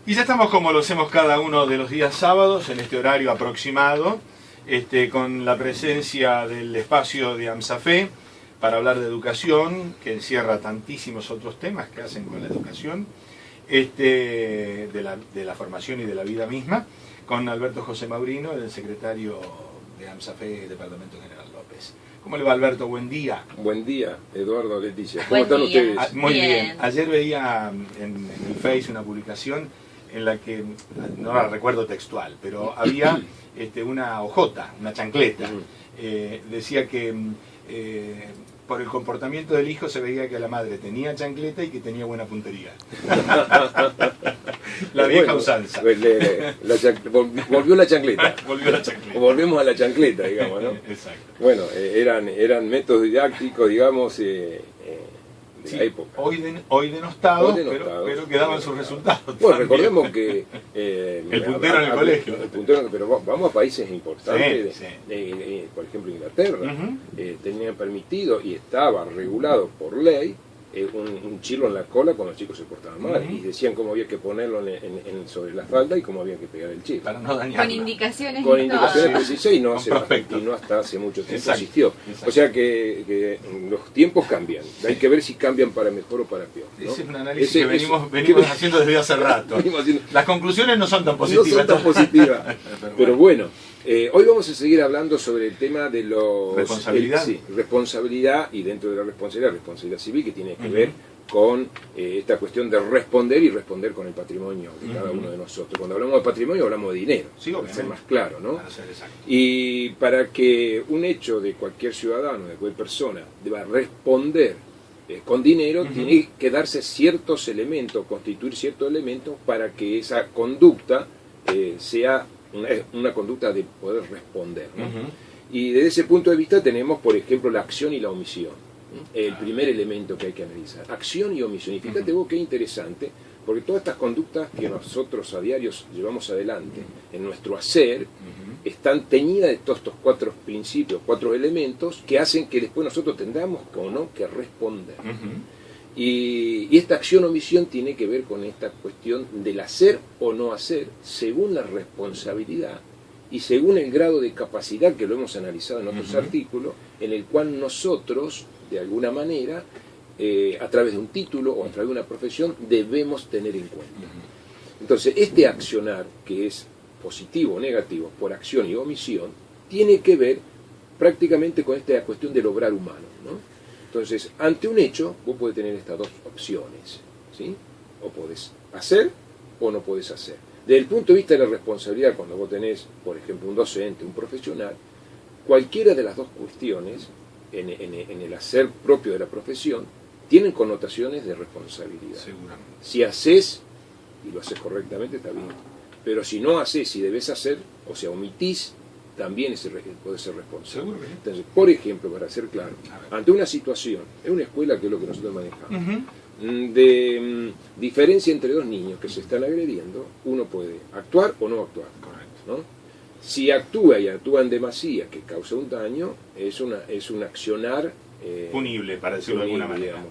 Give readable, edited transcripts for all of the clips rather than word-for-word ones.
Y ya estamos como lo hacemos cada uno de los días sábados, en este horario aproximado, con la presencia del espacio de AMSAFE para hablar de educación, que encierra tantísimos otros temas que hacen con la educación, de la formación y de la vida misma, con Alberto José Maurino, el secretario de AMSAFE, Departamento General López. ¿Cómo le va, Alberto? Buen día. Buen día, Eduardo, Leticia. ¿Cómo están ustedes? Muy bien. Ayer veía en el Face una publicación en la que, no la recuerdo textual, pero había una hojota, una chancleta. Decía que por el comportamiento del hijo se veía que la madre tenía chancleta y que tenía buena puntería. La vieja usanza. Volvió la chancleta. Volvió la chancleta. Volvemos a la chancleta, digamos, ¿no? Exacto. Bueno, eran métodos didácticos, digamos, de la época. Hoy denostados, pero que daban sus resultados. Bueno, recordemos que... el puntero en el colegio. El puntero, pero vamos a países importantes, sí. Por ejemplo Inglaterra, tenían permitido y estaba regulado por ley un chilo en la cola cuando los chicos se portaban mal, y decían cómo había que ponerlo sobre la falda y cómo había que pegar el chilo. Para no dañarlo. Con indicaciones. Con indicaciones precisas y no hasta hace mucho tiempo existió. O sea que los tiempos cambian. Hay que ver si cambian para mejor o para peor, ¿no? Ese es un análisis que venimos haciendo desde hace rato. Las conclusiones no son tan positivas. No son tan positivas. Pero bueno. Hoy vamos a seguir hablando sobre el tema de los... ¿Responsabilidad? Responsabilidad, y dentro de la responsabilidad civil, que tiene que ver con esta cuestión de responder y responder con el patrimonio de cada uno de nosotros. Cuando hablamos de patrimonio hablamos de dinero, para ser más claro, ¿no? Para ser exacto. Y para que un hecho de cualquier ciudadano, de cualquier persona, deba responder con dinero, tiene que darse ciertos elementos, constituir ciertos elementos para que esa conducta sea una conducta de poder responder, ¿no? Y desde ese punto de vista tenemos, por ejemplo, la acción y la omisión, el primer elemento que hay que analizar, acción y omisión. Y fíjate vos qué interesante, porque todas estas conductas que nosotros a diario llevamos adelante en nuestro hacer, están teñidas de todos estos cuatro principios, cuatro elementos que hacen que después nosotros tengamos o no que responder. Y esta acción o omisión tiene que ver con esta cuestión del hacer o no hacer según la responsabilidad y según el grado de capacidad, que lo hemos analizado en otros artículos, en el cual nosotros, de alguna manera, a través de un título o a través de una profesión, debemos tener en cuenta. Entonces, este accionar, que es positivo o negativo, por acción y omisión, tiene que ver prácticamente con esta cuestión del obrar humano, ¿no? Entonces, ante un hecho, vos podés tener estas dos opciones, ¿sí? O podés hacer o no podés hacer. Desde el punto de vista de la responsabilidad, cuando vos tenés, por ejemplo, un docente, un profesional, cualquiera de las dos cuestiones, en el hacer propio de la profesión, tienen connotaciones de responsabilidad. Seguramente. Si haces, y lo haces correctamente, está bien. Pero si no haces y debes hacer, o sea, omitís, también puede ser responsable. Entonces, por ejemplo, para ser claro, ante una situación, en una escuela, que es lo que nosotros manejamos, de diferencia entre dos niños que se están agrediendo, uno puede actuar o no actuar. Correcto. ¿No? Si actúa y actúa en demasía, que causa un daño, es un accionar punible, para decirlo de alguna manera. Digamos,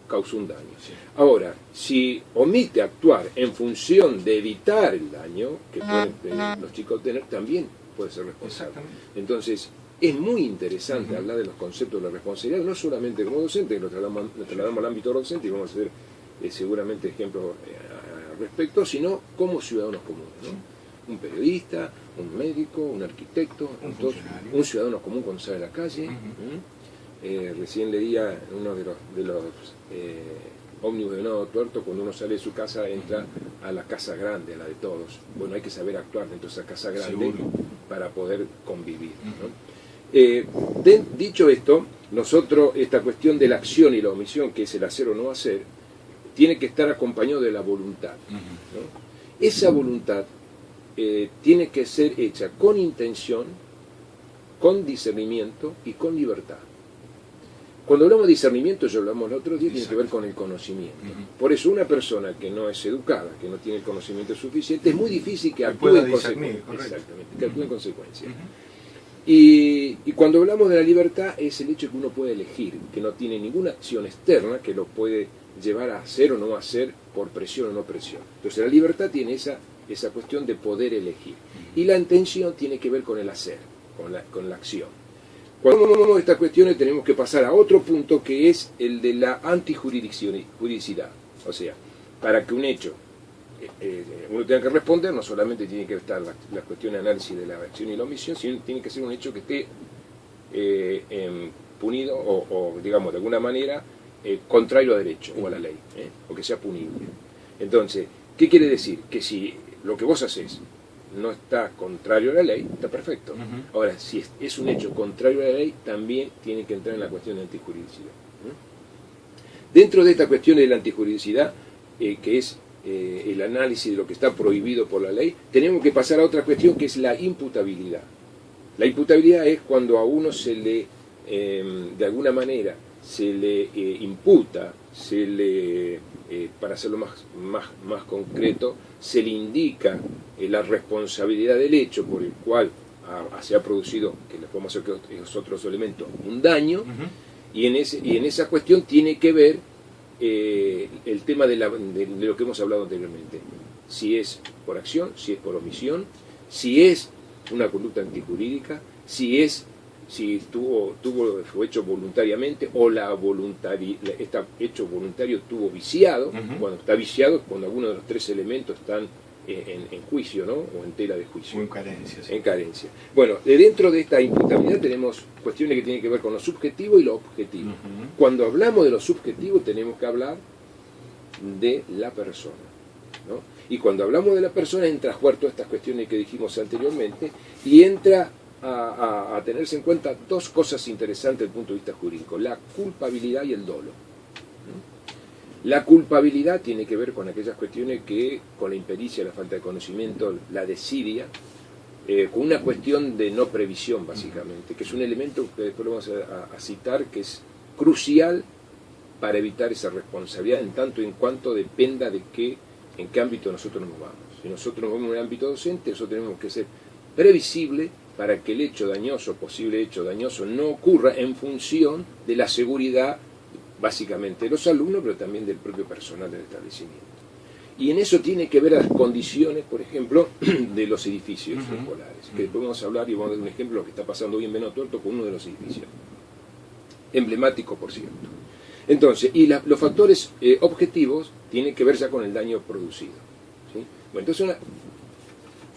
causa un daño. Sí. Ahora, si omite actuar en función de evitar el daño que pueden los chicos tener, también puede ser responsable. Entonces, es muy interesante hablar de los conceptos de la responsabilidad, no solamente como docente, que lo trasladamos al ámbito docente y vamos a hacer seguramente ejemplos al respecto, sino como ciudadanos comunes, ¿no? Un periodista, un médico, un arquitecto, un ciudadano común cuando sale a la calle. Recién leía uno de los ómnibus de Venado Tuerto, cuando uno sale de su casa entra a la casa grande, a la de todos. Bueno, hay que saber actuar dentro de esa casa grande para poder convivir, ¿no? Dicho esto, nosotros, esta cuestión de la acción y la omisión, que es el hacer o no hacer, tiene que estar acompañado de la voluntad, ¿no? Esa voluntad tiene que ser hecha con intención, con discernimiento y con libertad. Cuando hablamos de discernimiento, ya hablamos el otro día, tiene que ver con el conocimiento. Por eso una persona que no es educada, que no tiene el conocimiento suficiente, es muy difícil que actúe en consecuencia. Exactamente, que actúe en consecuencia. Y cuando hablamos de la libertad es el hecho que uno puede elegir, que no tiene ninguna acción externa que lo puede llevar a hacer o no hacer por presión o no presión. Entonces la libertad tiene esa cuestión de poder elegir. Y la intención tiene que ver con el hacer, con la acción. Cuando hablamos de estas cuestiones tenemos que pasar a otro punto que es el de la antijuridicidad. O sea, para que un hecho uno tenga que responder, no solamente tiene que estar la cuestión de análisis de la acción y la omisión, sino tiene que ser un hecho que esté punido o, digamos, de alguna manera contrario a derecho o a la ley, o que sea punible. Entonces, ¿qué quiere decir? Que si lo que vos haces no está contrario a la ley, está perfecto. Ahora, si es un hecho contrario a la ley, también tiene que entrar en la cuestión de antijuridicidad. Dentro de esta cuestión de la antijuridicidad, que es el análisis de lo que está prohibido por la ley, tenemos que pasar a otra cuestión que es la imputabilidad. La imputabilidad es cuando a uno se le, de alguna manera, se le imputa, para hacerlo más concreto, se le indica la responsabilidad del hecho por el cual se ha producido, que le podemos hacer que es otros elementos, un daño, y en esa cuestión tiene que ver el tema de lo que hemos hablado anteriormente. Si es por acción, si es por omisión, si es una conducta antijurídica, si fue hecho voluntariamente o este hecho voluntario estuvo viciado. Cuando está viciado, cuando alguno de los tres elementos están en juicio, ¿no? O en tela de juicio. O en carencia. Sí. En carencia. Bueno, dentro de esta imputabilidad tenemos cuestiones que tienen que ver con lo subjetivo y lo objetivo. Cuando hablamos de lo subjetivo tenemos que hablar de la persona, ¿no? Y cuando hablamos de la persona entra a jugar todas estas cuestiones que dijimos anteriormente y entra a tenerse en cuenta dos cosas interesantes desde el punto de vista jurídico: la culpabilidad y el dolo. La culpabilidad tiene que ver con aquellas cuestiones que, con la impericia, la falta de conocimiento, la desidia, con una cuestión de no previsión, básicamente, que es un elemento que después lo vamos a citar, que es crucial para evitar esa responsabilidad, en tanto y en cuanto dependa de en qué ámbito nosotros nos movamos. Si nosotros nos movemos en el ámbito docente, nosotros tenemos que ser previsible para que el hecho dañoso, posible hecho dañoso, no ocurra en función de la seguridad, básicamente de los alumnos, pero también del propio personal del establecimiento. Y en eso tiene que ver las condiciones, por ejemplo, de los edificios escolares, que después vamos a hablar y vamos a dar un ejemplo de lo que está pasando hoy en Venado Tuerto con uno de los edificios, emblemático por cierto. Entonces, y los factores objetivos tienen que ver ya con el daño producido, ¿sí? Bueno, entonces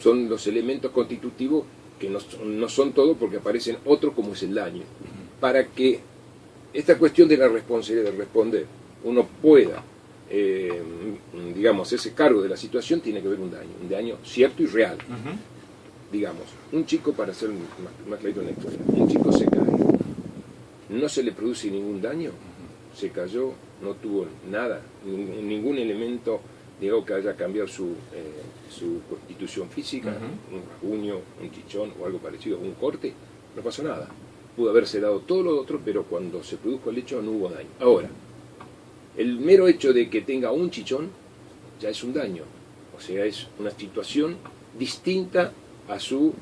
son los elementos constitutivos que no son todos, porque aparecen otros como es el daño, para que esta cuestión de la responsabilidad de responder, uno pueda, digamos, hacerse cargo de la situación, tiene que haber un daño cierto y real. Digamos, un chico, para hacer más clarito en la historia, un chico se cae, no se le produce ningún daño, se cayó, no tuvo nada, ningún elemento, digamos, que haya cambiado su constitución física, un rasguño, un chichón o algo parecido, un corte, no pasó nada. Pudo haberse dado todo lo otro, pero cuando se produjo el hecho no hubo daño. Ahora, el mero hecho de que tenga un chichón ya es un daño, o sea, es una situación distinta a su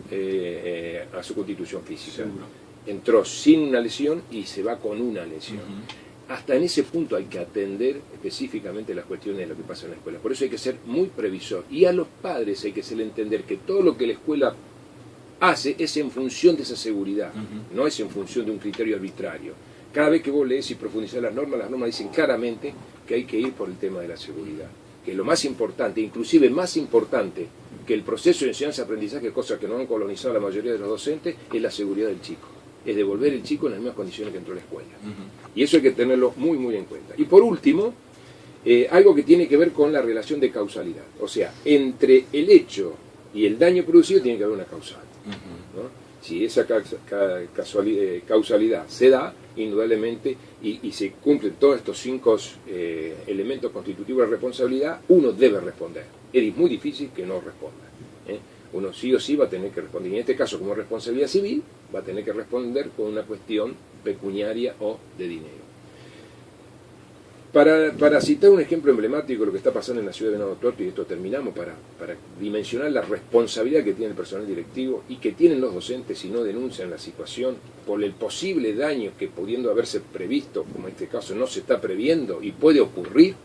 constitución física. Seguro. Entró sin una lesión y se va con una lesión. Hasta en ese punto hay que atender específicamente las cuestiones de lo que pasa en la escuela. Por eso hay que ser muy previsor. Y a los padres hay que hacerle entender que todo lo que la escuela hace es en función de esa seguridad, no es en función de un criterio arbitrario. Cada vez que vos lees y profundizás las normas dicen claramente que hay que ir por el tema de la seguridad, que es lo más importante, inclusive más importante que el proceso de enseñanza-aprendizaje, cosa que no han colonizado la mayoría de los docentes, es la seguridad del chico, es devolver el chico en las mismas condiciones que entró a la escuela. Y eso hay que tenerlo muy, muy en cuenta. Y por último, algo que tiene que ver con la relación de causalidad, o sea, entre el hecho y el daño producido tiene que haber una causal. ¿No? Si esa causalidad se da, indudablemente, y se cumplen todos estos 5 elementos constitutivos de responsabilidad, uno debe responder. Es muy difícil que no responda. Uno sí o sí va a tener que responder. Y en este caso, como responsabilidad civil, va a tener que responder con una cuestión pecuniaria o de dinero. Para citar un ejemplo emblemático de lo que está pasando en la ciudad de Venado Tuerto, y esto terminamos, para dimensionar la responsabilidad que tiene el personal directivo y que tienen los docentes si no denuncian la situación por el posible daño que pudiendo haberse previsto, como en este caso no se está previendo y puede ocurrir,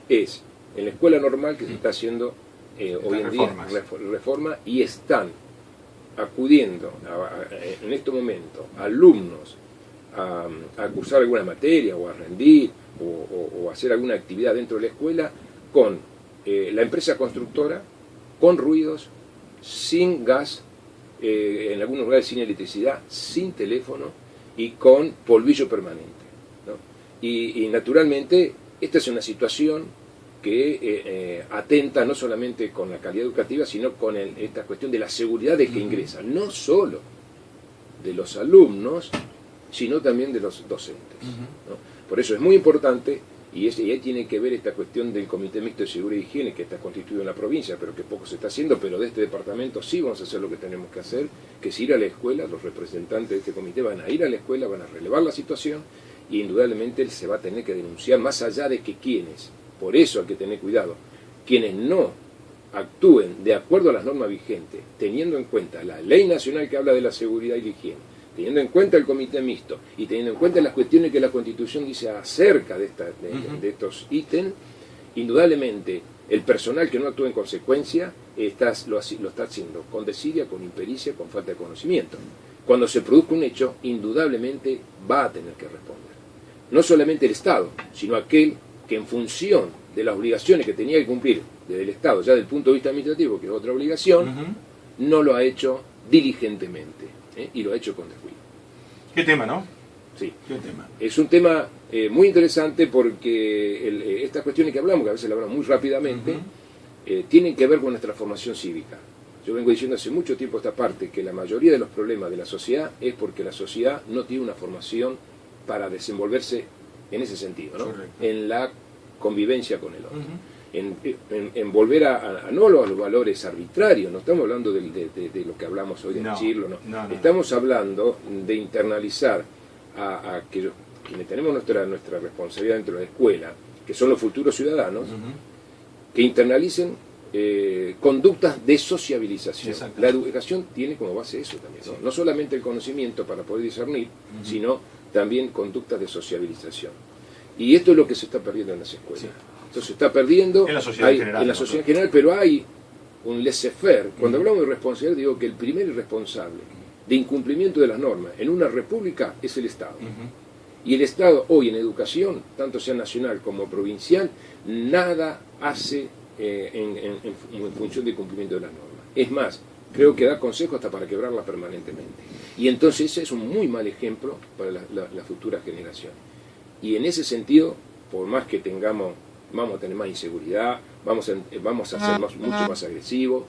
es en la escuela normal que se está haciendo hoy en día reforma, y están acudiendo en este momento alumnos a cursar alguna materia o a rendir o hacer alguna actividad dentro de la escuela con la empresa constructora, con ruidos, sin gas, en algunos lugares sin electricidad, sin teléfono y con polvillo permanente, ¿no? Y naturalmente esta es una situación que atenta no solamente con la calidad educativa, sino con esta cuestión de la seguridad de que ingresa, no solo de los alumnos, sino también de los docentes, ¿no? Por eso es muy importante, y ahí tiene que ver esta cuestión del Comité Mixto de Seguridad y Higiene, que está constituido en la provincia, pero que poco se está haciendo, pero de este departamento sí vamos a hacer lo que tenemos que hacer, que es ir a la escuela. Los representantes de este comité van a ir a la escuela, van a relevar la situación, y indudablemente se va a tener que denunciar, más allá de que quienes, por eso hay que tener cuidado, quienes no actúen de acuerdo a las normas vigentes, teniendo en cuenta la ley nacional que habla de la seguridad y la higiene, teniendo en cuenta el comité mixto y teniendo en cuenta las cuestiones que la Constitución dice acerca de estos ítems, indudablemente el personal que no actúa en consecuencia lo está haciendo con desidia, con impericia, con falta de conocimiento. Cuando se produzca un hecho, indudablemente va a tener que responder. No solamente el Estado, sino aquel que en función de las obligaciones que tenía que cumplir desde el Estado, ya desde el punto de vista administrativo, que es otra obligación, no lo ha hecho diligentemente. Y lo ha hecho con descuido. ¿Qué tema, no? Sí. ¿Qué tema? Es un tema muy interesante porque estas cuestiones que hablamos, que a veces la hablamos muy rápidamente, tienen que ver con nuestra formación cívica. Yo vengo diciendo hace mucho tiempo esta parte, que la mayoría de los problemas de la sociedad es porque la sociedad no tiene una formación para desenvolverse en ese sentido, ¿no? En la convivencia con el otro. En volver a no a los valores arbitrarios, no estamos hablando de lo que hablamos hoy de decirlo, no. Estamos hablando de internalizar a aquellos quienes tenemos nuestra responsabilidad dentro de la escuela, que son los futuros ciudadanos, que internalicen conductas de sociabilización. La educación tiene como base eso también, ¿no? No solamente el conocimiento para poder discernir, sino también conductas de sociabilización. Y esto es lo que se está perdiendo en las escuelas. Entonces se está perdiendo en la sociedad en general, pero hay un laissez-faire. Cuando hablamos de responsabilidad, digo que el primer responsable de incumplimiento de las normas en una república es el Estado. Y el Estado hoy en educación, tanto sea nacional como provincial, nada hace en función del cumplimiento de las normas. Es más, creo que da consejos hasta para quebrarlas permanentemente. Y entonces ese es un muy mal ejemplo para la futura generación. Y en ese sentido, por más que vamos a tener más inseguridad, vamos a ser mucho más agresivos.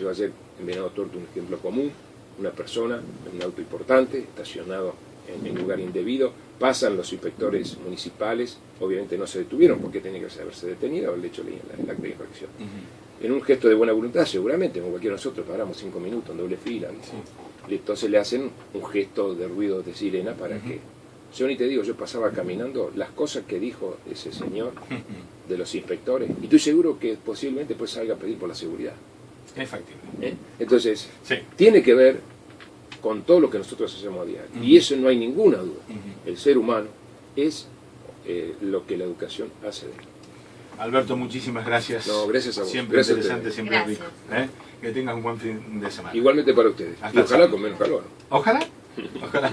Yo ayer en Venado Tuerto un ejemplo común, una persona en un auto importante, estacionado en lugar indebido, pasan los inspectores municipales, obviamente no se detuvieron porque tenía que haberse detenido, haberle hecho el acta de infracción. En un gesto de buena voluntad, seguramente, como cualquiera de nosotros, paramos 5 minutos en doble fila, y entonces le hacen un gesto de ruido de sirena para que... Yo ni te digo, yo pasaba caminando las cosas que dijo ese señor de los inspectores, y estoy seguro que posiblemente pues salga a pedir por la seguridad. Es factible. Entonces, tiene que ver con todo lo que nosotros hacemos a diario. Y eso no hay ninguna duda. El ser humano es lo que la educación hace de él. Alberto, muchísimas gracias. No, gracias a vos. Siempre gracias interesante, siempre rico. Que tengas un buen fin de semana. Igualmente para ustedes. Y ojalá con menos calor. Ojalá. Ojalá.